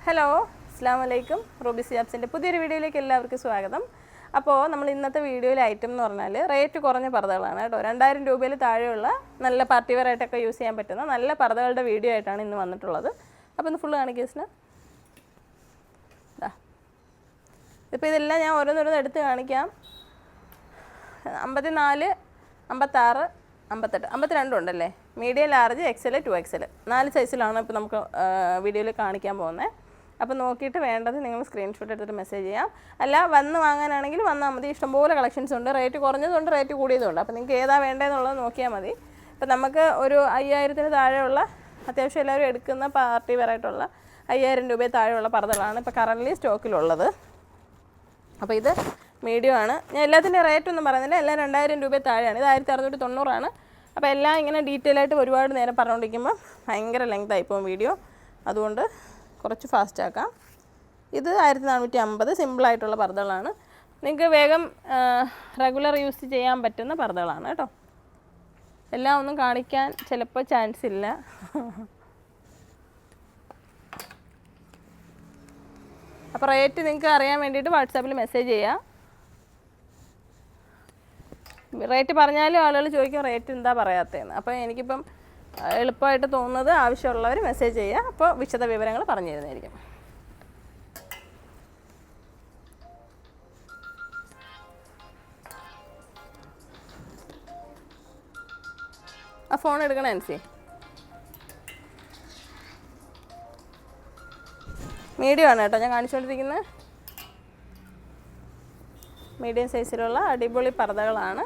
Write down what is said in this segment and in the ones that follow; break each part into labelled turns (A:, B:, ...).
A: Hello, അസ്സാം വലൈക്കും. Ruby സിയാബ്സിൻ്റെ പുതിയൊരു വീഡിയോയിലേക്ക് എല്ലാവർക്കും സ്വാഗതം. അപ്പോൾ നമ്മൾ ഇന്നത്തെ വീഡിയോയിലെ ഐറ്റം എന്ന് പറഞ്ഞാൽ റേറ്റ് കുറഞ്ഞ പർദ്ദകളാണ് കേട്ടോ. 2000 രൂപയിൽ താഴെയുള്ള നല്ല പാർട്ടി വെയർ ആയിട്ടൊക്കെ യൂസ് ചെയ്യാൻ പറ്റുന്ന നല്ല പർദ്ദകളുടെ വീഡിയോ ആയിട്ടാണ് ഇന്ന് വന്നിട്ടുള്ളത്. അപ്പോൾ ഇന്ന് ഫുള്ള് കാണിക്കേസിന് ഇപ്പോൾ ഇതെല്ലാം ഞാൻ ഓരോന്നോരോന്ന് എടുത്ത് കാണിക്കാം. 54, 56, 58, 52 ഉണ്ടല്ലേ. മീഡിയം, ലാർജ്, XL, 2XL 4 സൈസിലാണ് ഇപ്പോൾ നമുക്ക് വീഡിയോയിൽ കാണിക്കാൻ പോകുന്നത്. അപ്പോൾ നോക്കിയിട്ട് വേണ്ടത് നിങ്ങൾ സ്ക്രീൻഷോട്ട് എടുത്തിട്ട് മെസ്സേജ് ചെയ്യാം. അല്ല വന്ന് വാങ്ങാനാണെങ്കിൽ വന്നാൽ മതി. ഇഷ്ടംപോലെ കളക്ഷൻസ് ഉണ്ട്. റേറ്റ് കുറഞ്ഞതുണ്ട്, റേറ്റ് കൂടിയതുണ്ട്. അപ്പോൾ നിങ്ങൾക്ക് ഏതാ വേണ്ടതെന്നുള്ളത് നോക്കിയാൽ മതി. ഇപ്പോൾ നമുക്ക് ഒരു 5000-ന് താഴെയുള്ള അത്യാവശ്യം എല്ലാവരും എടുക്കുന്ന പാർട്ടി വെയർ ആയിട്ടുള്ള 5000 രൂപയിൽ താഴെയുള്ള പർദ്ദകളാണ് ഇപ്പോൾ കറൻ്റ്ലി സ്റ്റോക്കിലുള്ളത്. അപ്പോൾ ഇത് മീഡിയം ആണ്. ഞാൻ എല്ലാത്തിൻ്റെ റേറ്റ് ഒന്നും പറയുന്നില്ല. എല്ലാം 2000 രൂപയിൽ താഴെയാണ്. ഇത് 1690 അപ്പോൾ എല്ലാം ഇങ്ങനെ ഡീറ്റെയിൽ ആയിട്ട് ഒരുപാട് നേരം പറഞ്ഞുകൊണ്ടിരിക്കുമ്പോൾ ഭയങ്കര ലെങ്ത് ആയിപ്പോവും വീഡിയോ. അതുകൊണ്ട് കുറച്ച് ഫാസ്റ്റ് ആക്കാം. ഇത് 1450 സിമ്പിളായിട്ടുള്ള പർദ്ദകളാണ്. നിങ്ങൾക്ക് വേഗം റെഗുലർ യൂസ് ചെയ്യാൻ പറ്റുന്ന പർദ്ദകളാണ് കേട്ടോ. എല്ലാം ഒന്നും കാണിക്കാൻ ചിലപ്പോൾ ചാൻസ് ഇല്ല. അപ്പോൾ റേറ്റ് നിങ്ങൾക്ക് അറിയാൻ വേണ്ടിയിട്ട് വാട്സാപ്പിൽ മെസ്സേജ് ചെയ്യാം. റേറ്റ് പറഞ്ഞാലും ആളുകൾ ചോദിക്കും റേറ്റ് എന്താ പറയാത്തതെന്ന്. അപ്പോൾ എനിക്കിപ്പം എളുപ്പമായിട്ട് തോന്നുന്നത് ആവശ്യമുള്ളവർ മെസ്സേജ് ചെയ്യുക. അപ്പോൾ വിശദ വിവരങ്ങൾ പറഞ്ഞു തരുന്നതായിരിക്കും. ആ ഫോൺ എടുക്കണ അനുസരിച്ച് മീഡിയം ആണ് കേട്ടോ ഞാൻ കാണിച്ചുകൊണ്ടിരിക്കുന്നത്. മീഡിയം സൈസിലുള്ള അടിപൊളി പർദ്ദകളാണ്.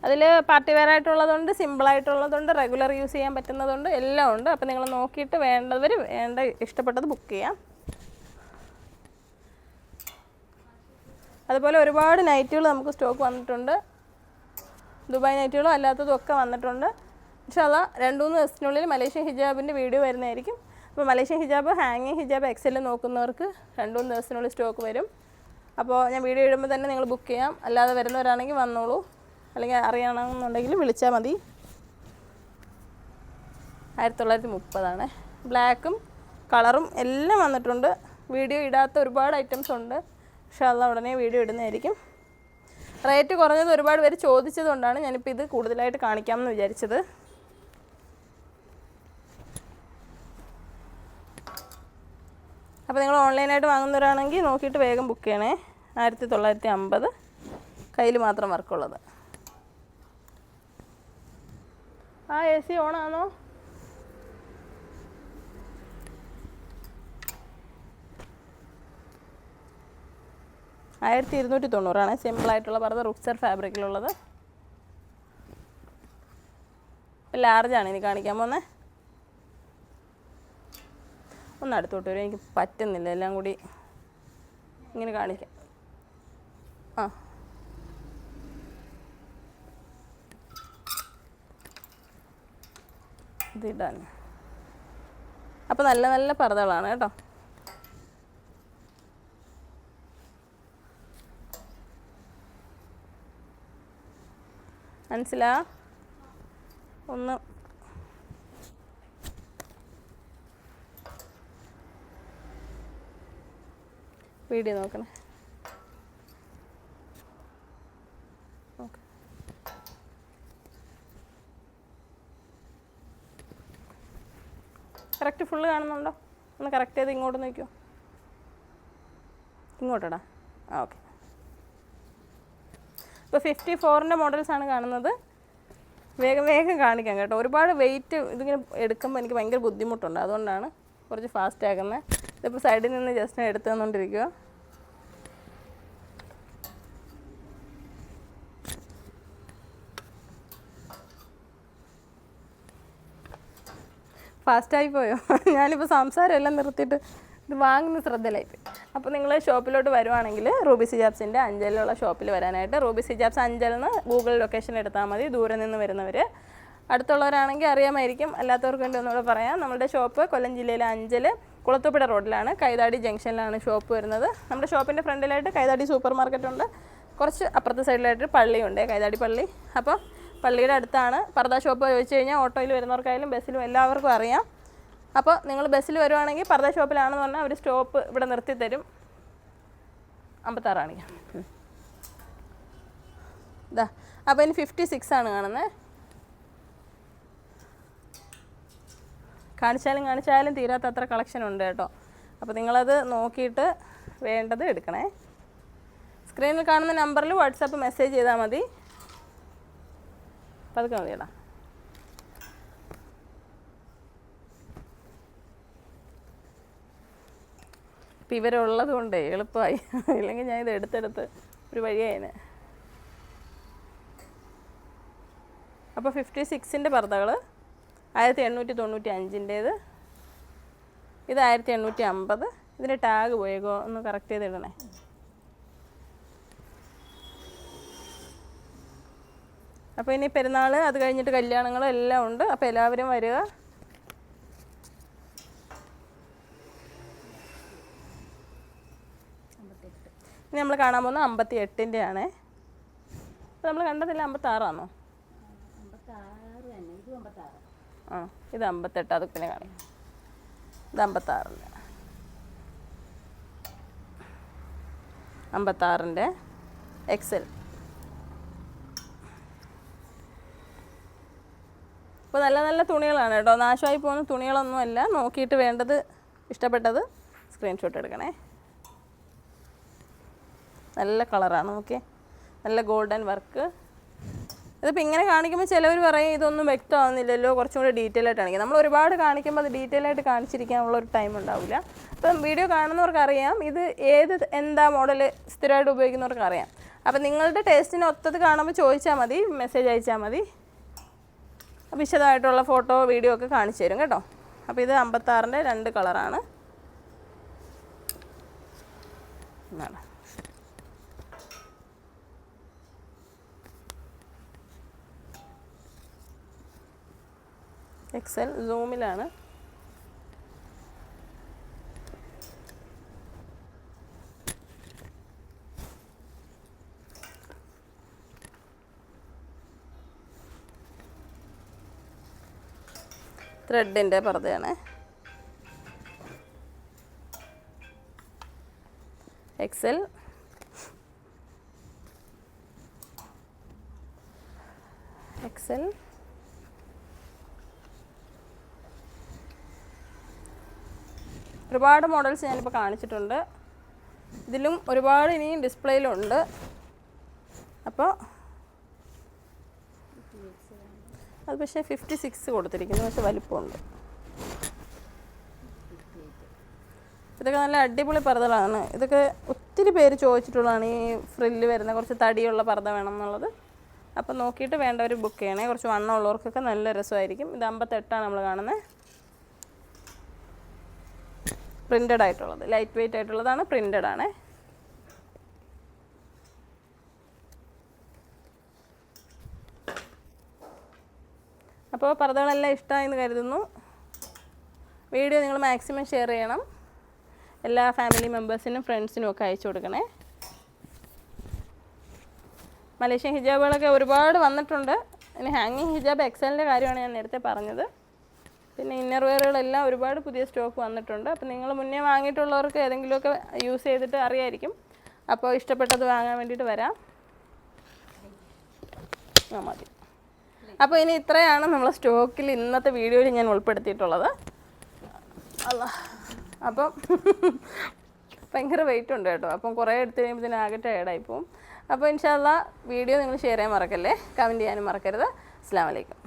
A: അതിൽ പാർട്ടി വെയർ ആയിട്ടുള്ളതുണ്ട്, സിമ്പിളായിട്ടുള്ളതുണ്ട്, റെഗുലർ യൂസ് ചെയ്യാൻ പറ്റുന്നതുണ്ട്, എല്ലാം ഉണ്ട്. അപ്പോൾ നിങ്ങൾ നോക്കിയിട്ട് വേണ്ടവർ ഇഷ്ടപ്പെട്ടത് ബുക്ക് ചെയ്യാം. അതുപോലെ ഒരുപാട് നൈറ്റുകൾ നമുക്ക് സ്റ്റോക്ക് വന്നിട്ടുണ്ട്. ദുബായ് നൈറ്റുകളും അല്ലാത്തതും ഒക്കെ വന്നിട്ടുണ്ട്. ഇൻഷാ അല്ലാ 2-3 ദിവസത്തിനുള്ളിൽ മലേഷ്യൻ ഹിജാബിൻ്റെ വീഡിയോ വരുന്നതായിരിക്കും. അപ്പോൾ മലേഷ്യൻ ഹിജാബ്, ഹാങ്ങിങ് ഹിജാബ്, XL നോക്കുന്നവർക്ക് 2-3 ദിവസത്തിനുള്ളിൽ സ്റ്റോക്ക് വരും. അപ്പോൾ ഞാൻ വീഡിയോ ഇടുമ്പോൾ തന്നെ നിങ്ങൾ ബുക്ക് ചെയ്യാം. അല്ലാതെ വരുന്നവരാണെങ്കിൽ വന്നോളൂ. അല്ലെങ്കിൽ അറിയണമെന്നുണ്ടെങ്കിൽ വിളിച്ചാൽ മതി. 1930 ബ്ലാക്കും കളറും എല്ലാം വന്നിട്ടുണ്ട്. വീഡിയോ ഇടാത്ത ഒരുപാട് ഐറ്റംസ് ഉണ്ട്. പക്ഷേ അത് ഉടനെ വീഡിയോ ഇടുന്നതായിരിക്കും. റേറ്റ് കുറഞ്ഞത് ഒരുപാട് പേര് ചോദിച്ചതുകൊണ്ടാണ് ഞാനിപ്പോൾ ഇത് കൂടുതലായിട്ട് കാണിക്കാമെന്ന് വിചാരിച്ചത്. അപ്പോൾ നിങ്ങൾ ഓൺലൈനായിട്ട് വാങ്ങുന്നവരാണെങ്കിൽ നോക്കിയിട്ട് വേഗം ബുക്ക് ചെയ്യണേ. 1950 കയ്യിൽ മാത്രം വർക്കുള്ളത്. ആ AC ഓണാണോ? $1290 സിമ്പിളായിട്ടുള്ള പർദ്ദ, റുക്സർ ഫാബ്രിക്കിലുള്ളത്. ലാർജാണ് ഇനി കാണിക്കാൻ പോകുന്നത്. ഒന്ന് അടുത്തോട്ട് വരും, എനിക്ക് പറ്റുന്നില്ല എല്ലാം കൂടി ഇങ്ങനെ കാണിക്കാം. ആ ഇതിടാൻ. അപ്പോൾ നല്ല നല്ല പർദ്ദകളാണ് കേട്ടോ. മനസ്സിലാ? ഒന്ന് വീഡിയോ നോക്കണേ. ഓക്കെ, കറക്റ്റ് ഫുള്ള് കാണുന്നുണ്ടോ? ഒന്ന് കറക്റ്റ് ചെയ്ത് ഇങ്ങോട്ട് നോക്കിയോ. ഇങ്ങോട്ടടാ. ആ ഓക്കെ. ഇപ്പോൾ 54ൻ്റെ മോഡൽസാണ് കാണുന്നത്. വേഗം വേഗം കാണിക്കാം കേട്ടോ. ഒരുപാട് വെയിറ്റ് ഇതിങ്ങനെ എടുക്കുമ്പോൾ എനിക്ക് ഭയങ്കര ബുദ്ധിമുട്ടുണ്ട്. അതുകൊണ്ടാണ് കുറച്ച് ഫാസ്റ്റ് ആക്കുന്നത്. ഇതിപ്പോൾ സൈഡിൽ നിന്ന് ജസ്റ്റ് എടുത്തു തന്നുകൊണ്ടിരിക്കുക. ഫാസ്റ്റായി പോയോ? ഞാനിപ്പോൾ സംസാരം എല്ലാം നിർത്തിയിട്ട് ഇത് വാങ്ങുന്ന ശ്രദ്ധയിലായിപ്പോയി. അപ്പോൾ നിങ്ങൾ ഷോപ്പിലോട്ട് വരുവാണെങ്കിൽ റൂബി സിജാബ്സിൻ്റെ അഞ്ചലിലുള്ള ഷോപ്പിൽ വരാനായിട്ട് റൂബി സിജാബ്സ് അഞ്ചലിന് ഗൂഗിൾ ലൊക്കേഷൻ എടുത്താൽ മതി. ദൂരെ നിന്ന് വരുന്നവർ, അടുത്തുള്ളവരാണെങ്കിൽ അറിയാമായിരിക്കും. അല്ലാത്തവർക്ക് വേണ്ടി ഒന്നുകൂടെ പറയാം. നമ്മുടെ ഷോപ്പ് കൊല്ലം ജില്ലയിലെ അഞ്ചൽ കുളത്തൂപ്പുഴ റോഡിലാണ്, കൈതാടി ജംഗ്ഷനിലാണ് ഷോപ്പ് വരുന്നത്. നമ്മുടെ ഷോപ്പിൻ്റെ ഫ്രണ്ടിലായിട്ട് കൈതാടി സൂപ്പർ മാർക്കറ്റ് ഉണ്ട്. കുറച്ച് അപ്പുറത്തെ സൈഡിലായിട്ട് പള്ളിയുണ്ട്, കൈതാടി പള്ളി. അപ്പോൾ പള്ളിയുടെ അടുത്താണ് പർദ്ദ ഷോപ്പ്. ചോദിച്ചു കഴിഞ്ഞാൽ ഓട്ടോയിൽ വരുന്നവർക്കായാലും ബസ്സിലും എല്ലാവർക്കും അറിയാം. അപ്പോൾ നിങ്ങൾ ബസ്സിൽ വരുവാണെങ്കിൽ പർദ്ദ ഷോപ്പിലാണെന്ന് പറഞ്ഞാൽ അവർ സ്റ്റോപ്പ് ഇവിടെ നിർത്തി തരും. 56 കാണിക്കാം. ഇതാ അപ്പോൾ ഇനി 56 ആണ് കാണുന്നത്. കാണിച്ചാലും തീരാത്ത അത്ര കളക്ഷൻ ഉണ്ട് കേട്ടോ. അപ്പോൾ നിങ്ങളത് നോക്കിയിട്ട് വേണ്ടത് എടുക്കണേ. സ്ക്രീനിൽ കാണുന്ന നമ്പറിൽ വാട്സാപ്പ് മെസ്സേജ് ചെയ്താൽ മതി. പതുക്കെ മതിയടാ. ഇപ്പം ഇവരുള്ളത് കൊണ്ടേ എളുപ്പമായി, ഇല്ലെങ്കിൽ ഞാൻ ഇത് എടുത്തെടുത്ത് ഒരു വഴിയായിന്. അപ്പോൾ 56ൻ്റെ പർദ്ദകൾ 1895-ൻ്റേത്, ഇത് 1850. ഇതിൻ്റെ ടാഗ് പോയേക്കോ, ഒന്ന് കറക്റ്റ് ചെയ്തിടണേ. അപ്പോൾ ഇനി പെരുന്നാൾ, അത് കഴിഞ്ഞിട്ട് കല്യാണങ്ങളും എല്ലാം ഉണ്ട്. അപ്പോൾ എല്ലാവരും വരിക. ഇനി നമ്മൾ കാണാൻ പോകുന്നത് 58ൻ്റെ ആണേ. അപ്പോൾ നമ്മൾ കണ്ടതില്ല 56 ആണോ? ആ, ഇത് 58. അത് പിന്നെ കാണാം. ഇത് 56ൻ്റെ 56ൻ്റെ XL. അപ്പോൾ നല്ല നല്ല തുണികളാണ് കേട്ടോ. നാശമായി പോകുന്ന തുണികളൊന്നുമല്ല. നോക്കിയിട്ട് വേണ്ടത്, ഇഷ്ടപ്പെട്ടത് സ്ക്രീൻഷോട്ട് എടുക്കണേ. നല്ല കളറാണ്. ഓക്കെ, നല്ല ഗോൾഡൻ വർക്ക്. ഇതിപ്പോൾ ഇങ്ങനെ കാണിക്കുമ്പോൾ ചിലവർ പറയും ഇതൊന്നും വ്യക്തമാകുന്നില്ലല്ലോ, കുറച്ചും കൂടി ഡീറ്റെയിൽ ആയിട്ട് കാണിക്കാം. നമ്മൾ ഒരുപാട് കാണിക്കുമ്പോൾ അത് ഡീറ്റെയിൽ ആയിട്ട് കാണിച്ചിരിക്കാനുള്ള ഒരു ടൈം ഉണ്ടാവില്ല. അപ്പം വീഡിയോ കാണുന്നവർക്ക് അറിയാം ഇത് എന്താ മോഡൽ സ്ഥിരമായിട്ട് ഉപയോഗിക്കുന്നവർക്ക് അറിയാം. അപ്പം നിങ്ങളുടെ ടേസ്റ്റിന് ഒത്തത് കാണുമ്പോൾ ചോദിച്ചാൽ മതി, മെസ്സേജ് അയച്ചാൽ മതി. വിശദമായിട്ടുള്ള ഫോട്ടോ വീഡിയോ ഒക്കെ കാണിച്ചു തരും കേട്ടോ. അപ്പോൾ ഇത് 56ൻ്റെ 2 കളറാണ്. എന്നാണ് XL സൂമിലാണ്. ത്രെഡിൻ്റെ പർദ്ദയാണ്. XL ഒരുപാട് മോഡൽസ് ഞാനിപ്പോൾ കാണിച്ചിട്ടുണ്ട്. ഇതിലും ഒരുപാട് ഇനിയും ഡിസ്പ്ലേയിലുണ്ട്. അപ്പോൾ അത് പക്ഷേ 56 കൊടുത്തിരിക്കുന്നു, പക്ഷേ വലിപ്പമുണ്ട്. ഇതൊക്കെ നല്ല അടിപൊളി പർദ്ദകളാണ്. ഇതൊക്കെ ഒത്തിരി പേര് ചോദിച്ചിട്ടുള്ളതാണ്, ഈ ഫ്രില്ല് വരുന്ന കുറച്ച് തടിയുള്ള പർദ്ദ വേണം എന്നുള്ളത്. അപ്പോൾ നോക്കിയിട്ട് വേണ്ടവർ ബുക്ക് ചെയ്യണേ. കുറച്ച് വണ്ണമുള്ളവർക്കൊക്കെ നല്ല രസമായിരിക്കും. ഇത് 58 നമ്മൾ കാണുന്നത്. പ്രിൻ്റഡ് ആയിട്ടുള്ളത്, ലൈറ്റ് വെയ്റ്റ് ആയിട്ടുള്ളതാണ്, പ്രിൻ്റഡ് ആണ്. അപ്പോൾ പർദ്ദകളെല്ലാം ഇഷ്ടമായെന്ന് കരുതുന്നു. വീഡിയോ നിങ്ങൾ മാക്സിമം ഷെയർ ചെയ്യണം. എല്ലാ ഫാമിലി മെമ്പേഴ്സിനും ഫ്രണ്ട്സിനും ഒക്കെ അയച്ചു കൊടുക്കണേ. മലേഷ്യൻ ഹിജാബുകളൊക്കെ ഒരുപാട് വന്നിട്ടുണ്ട്. ഇനി ഹാങ്ങിങ് ഹിജാബ് XLൻ്റെ കാര്യമാണ് ഞാൻ നേരത്തെ പറഞ്ഞത്. പിന്നെ ഇന്നർ വെയറുകളെല്ലാം ഒരുപാട് പുതിയ സ്റ്റോക്ക് വന്നിട്ടുണ്ട്. അപ്പോൾ നിങ്ങൾ മുന്നേ വാങ്ങിയിട്ടുള്ളവർക്ക് ഏതെങ്കിലുമൊക്കെ യൂസ് ചെയ്തിട്ട് അറിയായിരിക്കും. അപ്പോൾ ഇഷ്ടപ്പെട്ടത് വാങ്ങാൻ വേണ്ടിയിട്ട് വരാം. മതി. അപ്പോൾ ഇനി ഇത്രയാണ് നമ്മളെ സ്റ്റോക്കിൽ ഇന്നത്തെ വീഡിയോയിൽ ഞാൻ ഉൾപ്പെടുത്തിയിട്ടുള്ളത്. അല്ല, അപ്പം ഭയങ്കര വെയിറ്റ് ഉണ്ട് കേട്ടോ. അപ്പം കുറേ എടുത്ത് കഴിയുമ്പോൾ ഇതിന് ആകെ ടയർഡായി പോവും. അപ്പോൾ ഇൻഷാ അല്ലാഹ് വീഡിയോ നിങ്ങൾ ഷെയർ ചെയ്യാൻ മറക്കല്ലേ, കമൻറ്റ് ചെയ്യാനും മറക്കരുത്. അസ്സലാമു അലൈക്കും.